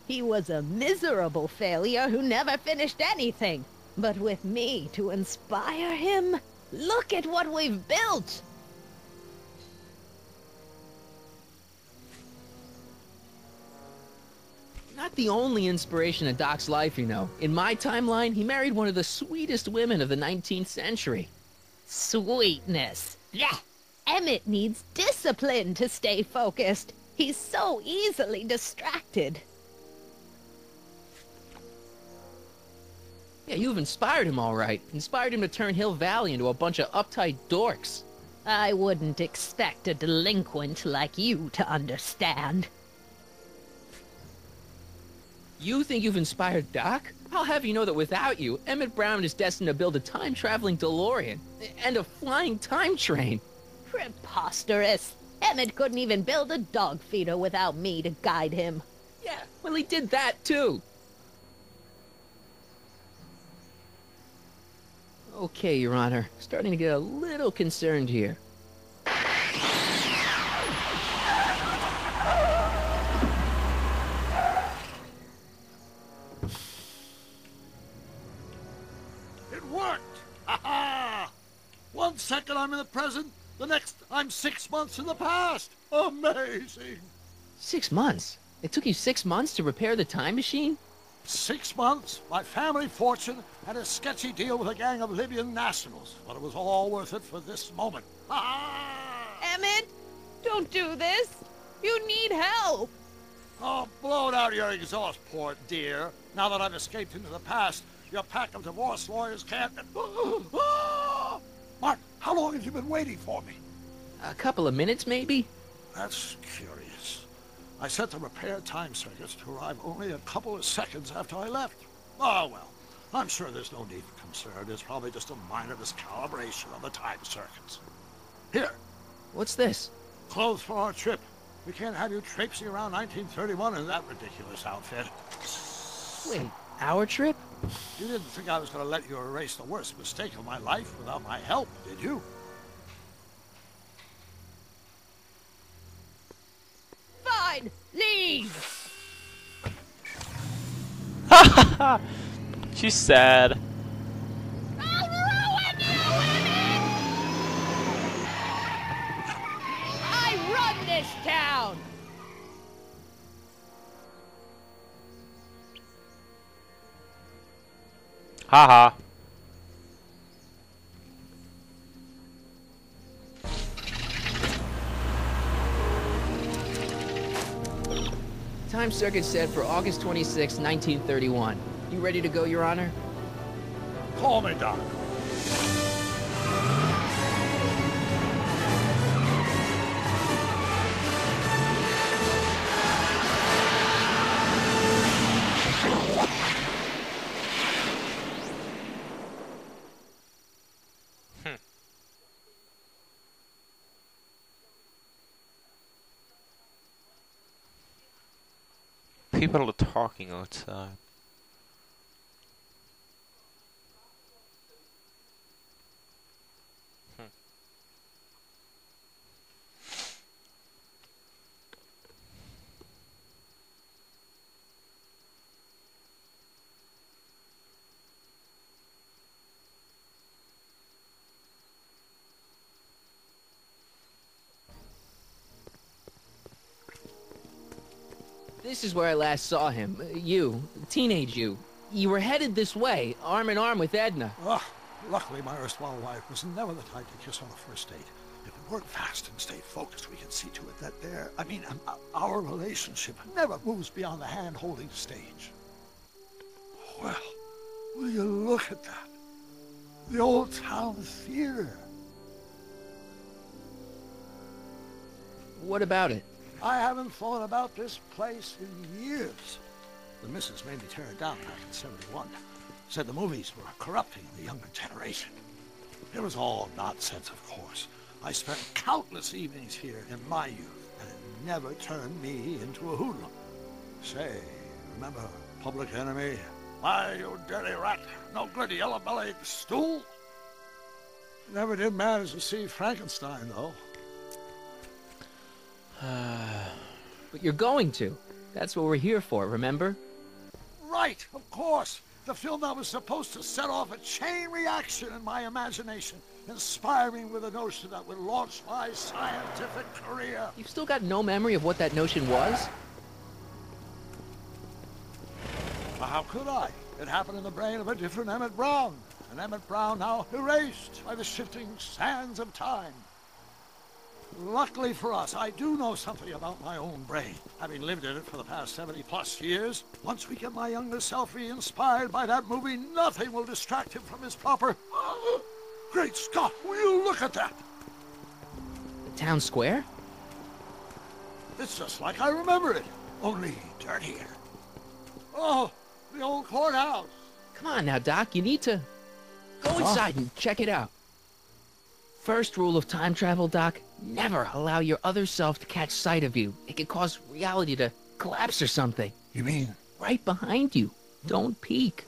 He was a miserable failure who never finished anything. But with me to inspire him, look at what we've built! Not the only inspiration in Doc's life, you know. In my timeline, he married one of the sweetest women of the 19th century. Sweetness. Yeah. Emmett needs discipline to stay focused. He's so easily distracted. Yeah, you've inspired him all right. Inspired him to turn Hill Valley into a bunch of uptight dorks. I wouldn't expect a delinquent like you to understand. You think you've inspired Doc? I'll have you know that without you, Emmett Brown is destined to build a time-traveling DeLorean and a flying time train. Preposterous. Emmett couldn't even build a dog feeder without me to guide him. Yeah, well, he did that, too. Okay, Your Honor. Starting to get a little concerned here. It worked! Ha-ha! 1 second I'm in the present, the next I'm 6 months in the past. Amazing! 6 months? It took you 6 months to repair the time machine? 6 months, my family fortune, and a sketchy deal with a gang of Libyan nationals. But it was all worth it for this moment. Ha-ha! Emmett, don't do this. You need help. Oh, blow it out of your exhaust port, dear. Now that I've escaped into the past, your pack of divorce lawyers can't... Mark, how long have you been waiting for me? A couple of minutes, maybe? That's curious. I set the repair time circuits to arrive only a couple of seconds after I left. Oh, well, I'm sure there's no need for concern. It's probably just a minor miscalibration on the time circuits. Here. What's this? Clothes for our trip. We can't have you traipsing around 1931 in that ridiculous outfit. Wait, our trip? You didn't think I was going to let you erase the worst mistake of my life without my help, did you? Fine, leave. She's sad. I'll ruin you, Emmett! I run this town. Haha. Time circuit set for August 26, 1931. You ready to go, Your Honor? Call me, Doc. People are talking outside. This is where I last saw him. You, teenage you. You were headed this way, arm in arm with Edna. Luckily, my erstwhile wife was never the type to kiss on the first date. If we work fast and stay focused, we can see to it that our relationship never moves beyond the hand-holding stage. Well, will you look at that? The old town theater. What about it? I haven't thought about this place in years. The missus made me tear it down back in '71. Said the movies were corrupting the younger generation. It was all nonsense, of course. I spent countless evenings here in my youth, and it never turned me into a hoodlum. Say, remember Public Enemy? Why, you dirty rat, no good yellow-bellied stool? Never did manage to see Frankenstein, though. But you're going to. That's what we're here for, remember? Right, of course. The film that was supposed to set off a chain reaction in my imagination, inspiring with a notion that would launch my scientific career. You've still got no memory of what that notion was? Well, how could I? It happened in the brain of a different Emmett Brown. An Emmett Brown now erased by the shifting sands of time. Luckily for us, I do know something about my own brain, having lived in it for the past 70-plus years. Once we get my younger self re-inspired by that movie, nothing will distract him from his proper... Great Scott, will you look at that? The town square? It's just like I remember it, only dirtier. Oh, the old courthouse. Come on now, Doc, you need to go inside and check it out. First rule of time travel, Doc, never allow your other self to catch sight of you. It could cause reality to collapse or something. You mean? Right behind you. Don't peek.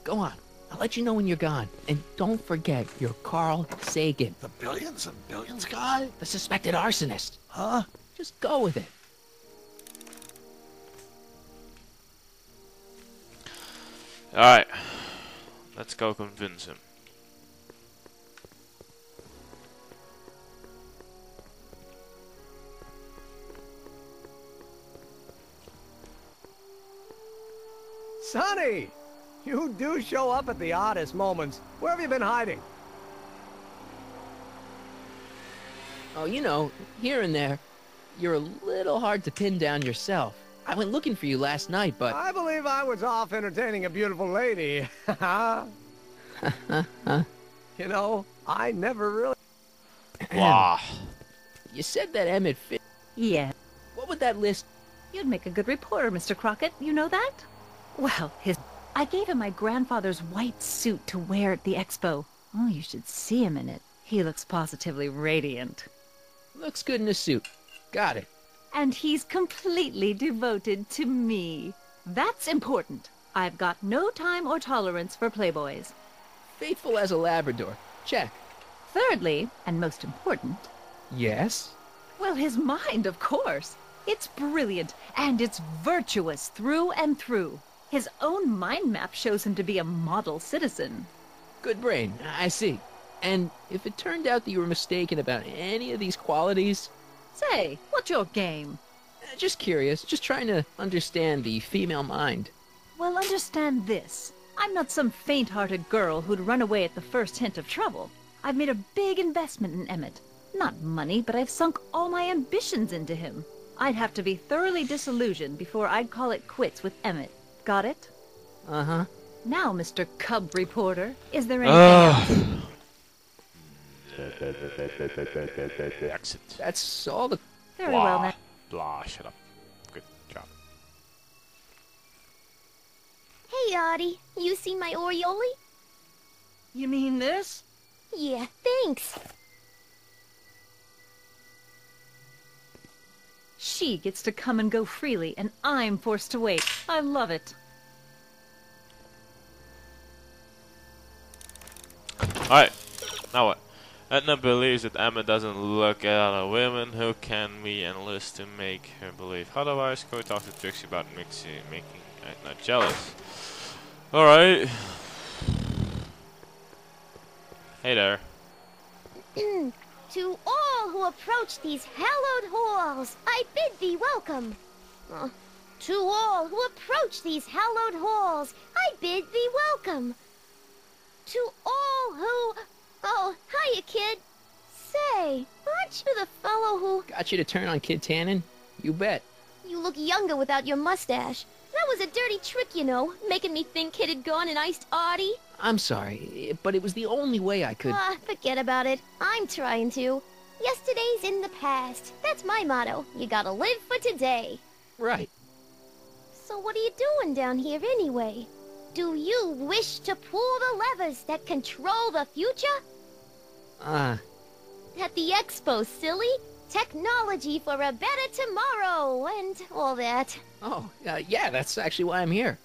Go on. I'll let you know when you're gone. And don't forget, you're Carl Sagan. The billions and billions guy? The suspected arsonist. Huh? Just go with it. Alright. Let's go convince him. Sonny! You do show up at the oddest moments. Where have you been hiding? Oh, you know, here and there, you're a little hard to pin down yourself. I went looking for you last night, but... I believe I was off entertaining a beautiful lady. You know, I never really... Wow. You said that Emmett fit... Yeah. What would that list... You'd make a good reporter, Mr. Crockett. You know that? Well, I gave him my grandfather's white suit to wear at the expo. Oh, you should see him in it. He looks positively radiant. Looks good in a suit. Got it. And he's completely devoted to me. That's important. I've got no time or tolerance for playboys. Faithful as a Labrador. Check. Thirdly, and most important, Yes? well, his mind, of course. It's brilliant, and it's virtuous through and through. His own mind map shows him to be a model citizen. Good brain. I see. And if it turned out that you were mistaken about any of these qualities... Say, what's your game? Just curious. Just trying to understand the female mind. Well, understand this. I'm not some faint-hearted girl who'd run away at the first hint of trouble. I've made a big investment in Emmett. Not money, but I've sunk all my ambitions into him. I'd have to be thoroughly disillusioned before I'd call it quits with Emmett. Got it? Uh-huh. Now, Mr. Cub Reporter, is there anything else? Exit. That's all the... Very well, then. Blah, shut up. Good job. Hey, Audie, you seen my Oriole? You mean this? Yeah, thanks. She gets to come and go freely, and I'm forced to wait. I love it. Alright, now what? Edna believes that Emma doesn't look at other women. Who can we enlist to make her believe otherwise? Go talk to Trixie about making Edna jealous. Alright. Hey there. To all who approach these hallowed halls, I bid thee welcome. To all who approach these hallowed halls, I bid thee welcome. To all who... Oh, hiya, kid. Say, aren't you the fellow who... Got you to turn on Kid Tannen? You bet. You look younger without your mustache. That was a dirty trick, you know, making me think Kid had gone and iced Audie. I'm sorry, but it was the only way I could... Forget about it. I'm trying to. Yesterday's in the past. That's my motto. You gotta live for today. Right. So what are you doing down here anyway? Do you wish to pull the levers that control the future? At the expo, silly. Technology for a better tomorrow, and all that. Oh, yeah, that's actually why I'm here.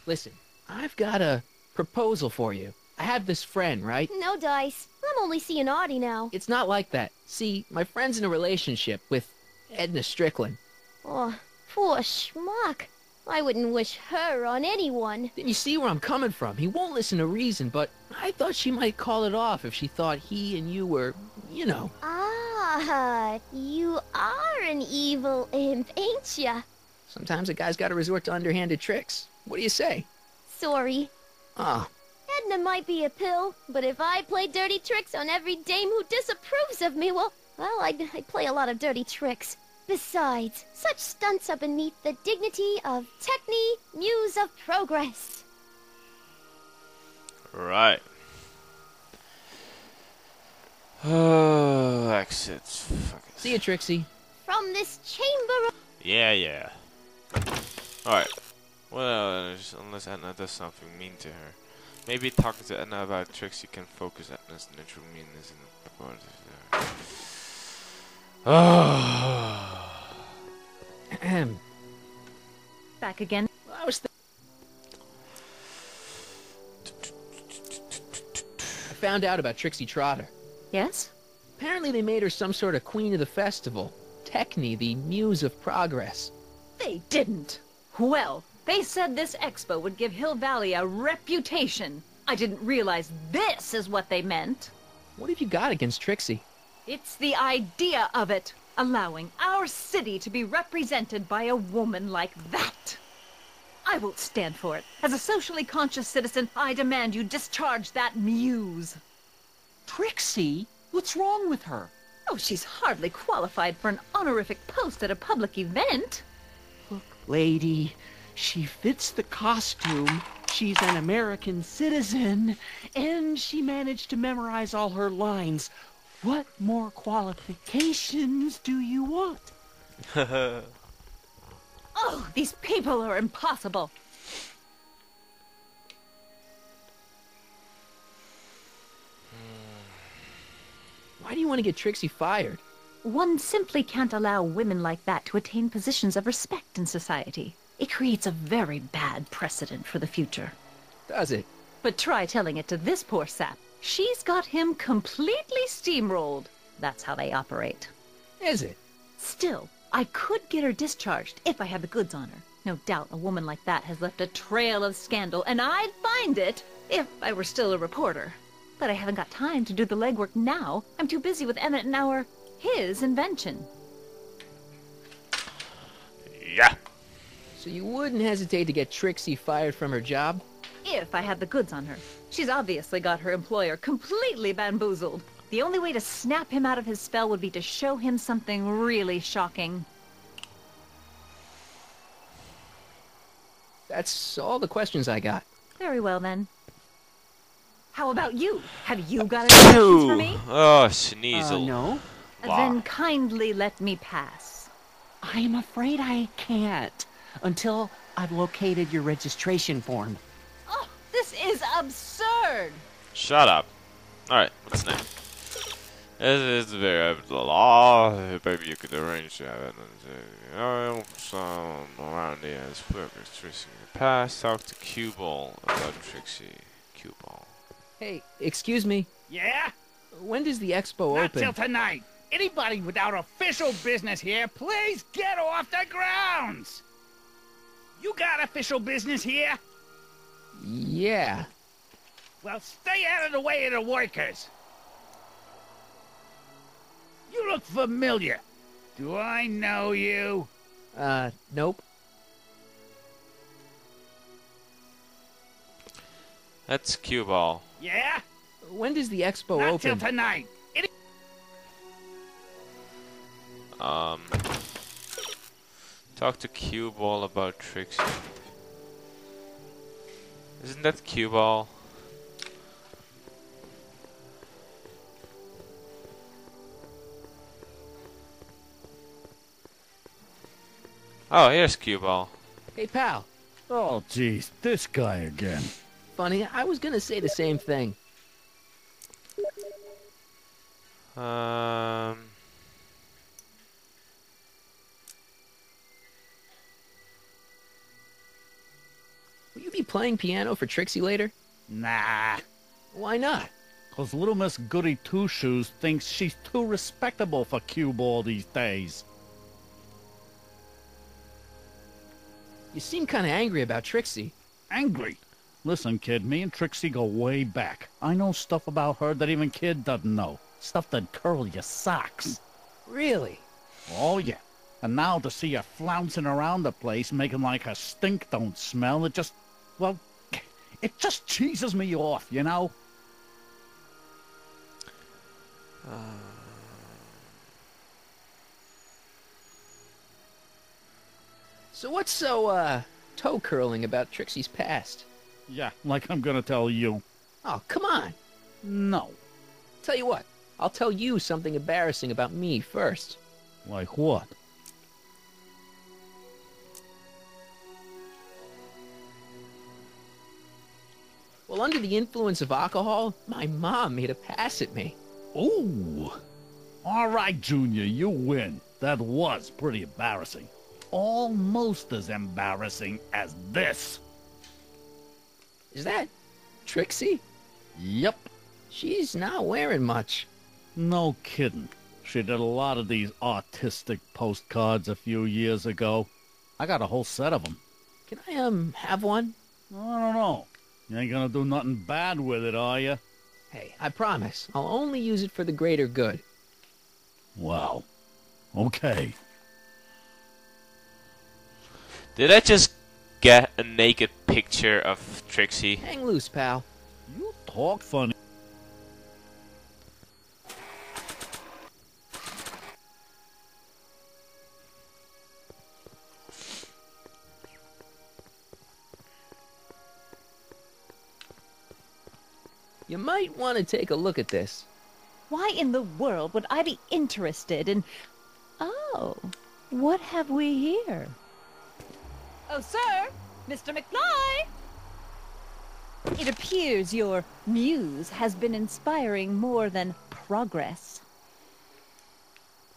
Listen, I've got a proposal for you. I have this friend, right? No dice. I'm only seeing Audie now. It's not like that. See, my friend's in a relationship with Edna Strickland. Oh, poor schmuck. I wouldn't wish her on anyone. Then you see where I'm coming from. He won't listen to reason, but I thought she might call it off if she thought he and you were, you know. Ah, you are an evil imp, ain't ya? Sometimes a guy's gotta resort to underhanded tricks. What do you say? Sorry. Oh, Edna might be a pill, but if I play dirty tricks on every dame who disapproves of me, well, I'd play a lot of dirty tricks. Besides, such stunts are beneath the dignity of Techne, Muse of Progress. Right. Oh, exits. see you, Trixie. From this chamber of... Yeah. Alright. Well, unless Edna does something mean to her. Maybe talking to Edna about Trixie can focus Edna's natural meanness in the Ahem. Back again. Well, I was I found out about Trixie Trotter. Yes? Apparently they made her some sort of queen of the festival. Techne, the Muse of Progress. They didn't. Well, they said this expo would give Hill Valley a reputation. I didn't realize this is what they meant. What have you got against Trixie? It's the idea of it. Allowing our city to be represented by a woman like that. I won't stand for it. As a socially conscious citizen, I demand you discharge that muse. Trixie? What's wrong with her? Oh, she's hardly qualified for an honorific post at a public event. Look, lady, she fits the costume. She's an American citizen, and she managed to memorize all her lines. What more qualifications do you want? Oh, these people are impossible. Why do you want to get Trixie fired? One simply can't allow women like that to attain positions of respect in society. It creates a very bad precedent for the future. Does it? But try telling it to this poor sap. She's got him completely steamrolled. That's how they operate. Is it? Still, I could get her discharged if I had the goods on her. No doubt a woman like that has left a trail of scandal, and I'd find it if I were still a reporter. But I haven't got time to do the legwork now. I'm too busy with Emmett and his invention. Yeah. So you wouldn't hesitate to get Trixie fired from her job? If I had the goods on her. She's obviously got her employer completely bamboozled. The only way to snap him out of his spell would be to show him something really shocking. That's all the questions I got. Very well, then. How about you? Have you got any questions for me? Oh, Sneasel. No. Then kindly let me pass. I'm afraid I can't until I've located your registration form. Oh, this is absurd! Shut up. Alright, what's next? This is very the law. Maybe you could arrange to have it. Some around the burgers. Trixie in the past. Talk to Cue Ball about Trixie. Cue Ball. Hey, excuse me. Yeah? When does the expo Not open? till tonight. Anybody without official business here, please get off the grounds! You got official business here? Yeah. Well, stay out of the way of the workers. You look familiar. Do I know you? Nope. That's Cue Ball. Yeah? When does the expo Not till open? tonight. Talk to Cue Ball about Trixie. Isn't that Cue Ball? Oh, here's Cue Ball. Hey, pal. Oh, geez, this guy again. Funny, I was gonna say the same thing. Will you be playing piano for Trixie later? Nah. Why not? 'Cause little Miss Goody Two-Shoes thinks she's too respectable for cue ball these days. You seem kind of angry about Trixie. Angry? Listen, kid, me and Trixie go way back. I know stuff about her that even kid doesn't know. Stuff that'd curl your socks. Really? Oh, yeah. And now to see her flouncing around the place, making like her stink don't smell, it just, well, it just cheeses me off, you know? So what's so, toe curling about Trixie's past? Yeah, like I'm gonna tell you. Oh, come on. No. Tell you what, I'll tell you something embarrassing about me first. Like what? Well, under the influence of alcohol, my mom made a pass at me. Ooh. All right, Junior, you win. That was pretty embarrassing. Almost as embarrassing as this. Is that Trixie? Yep. She's not wearing much. No kidding. She did a lot of these artistic postcards a few years ago. I got a whole set of them. Can I, have one? I don't know. You ain't gonna do nothing bad with it, are you? Hey, I promise. I'll only use it for the greater good. Wow. Okay. Did I just get a naked picture of Trixie? Hang loose, pal. You talk funny. You might want to take a look at this. Why in the world would I be interested in... Oh, what have we here? Oh, sir! Mr. McFly! It appears your muse has been inspiring more than progress.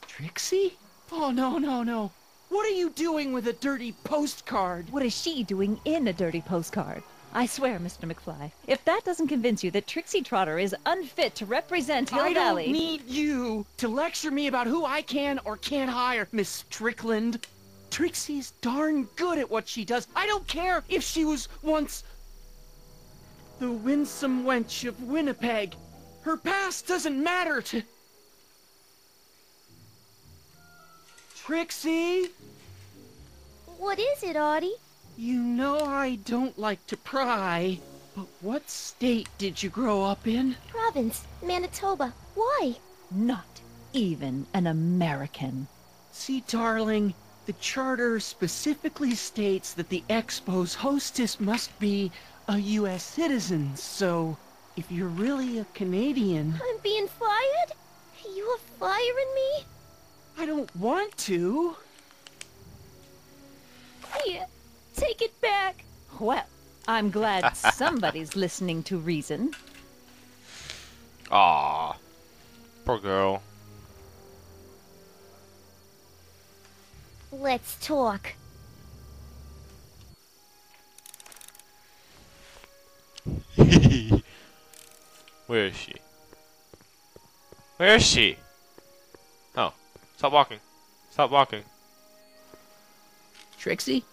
Trixie? Oh, no, no, no. What are you doing with a dirty postcard? What is she doing in a dirty postcard? I swear, Mr. McFly, if that doesn't convince you that Trixie Trotter is unfit to represent Hill I Valley... don't need you to lecture me about who I can or can't hire, Miss Strickland. Trixie's darn good at what she does. I don't care if she was once the winsome wench of Winnipeg. Her past doesn't matter to... Trixie? What is it, Audie? You know I don't like to pry, but what state did you grow up in? Province, Manitoba. Why? Not even an American. See, darling, the charter specifically states that the expo's hostess must be a U.S. citizen, so if you're really a Canadian... I'm being fired? You are firing me? I don't want to. Here, take it back. Well, I'm glad somebody's listening to reason. Aww. Poor girl. Let's talk. Where is she? Where is she? Oh. Stop walking. Stop walking. Trixie?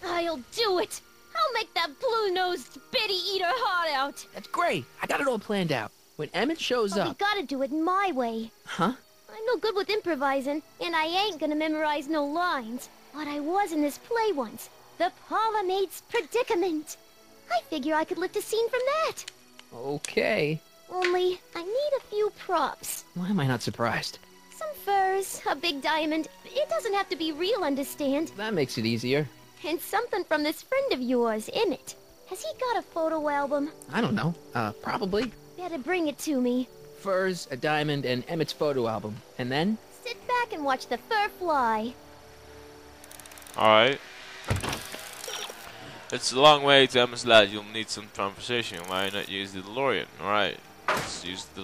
I'll do it. I'll make that blue-nosed bitty eat her heart out. That's great. I got it all planned out. When Emmett shows But we up... gotta do it my way. Huh? I'm no good with improvising, and I ain't gonna memorize no lines. But I was in this play once. The Parlor-Maid's Predicament. I figure I could lift a scene from that. Okay. Only, I need a few props. Why am I not surprised? Some furs, a big diamond. It doesn't have to be real, understand? That makes it easier. And something from this friend of yours, Emmett. Has he got a photo album? I don't know. Probably. Better bring it to me. Furs, a diamond, and Emmett's photo album. And then? Sit back and watch the fur fly. Alright. It's a long way to Emma's lad. You'll need some conversation. Why not use the DeLorean? Alright. Let's use the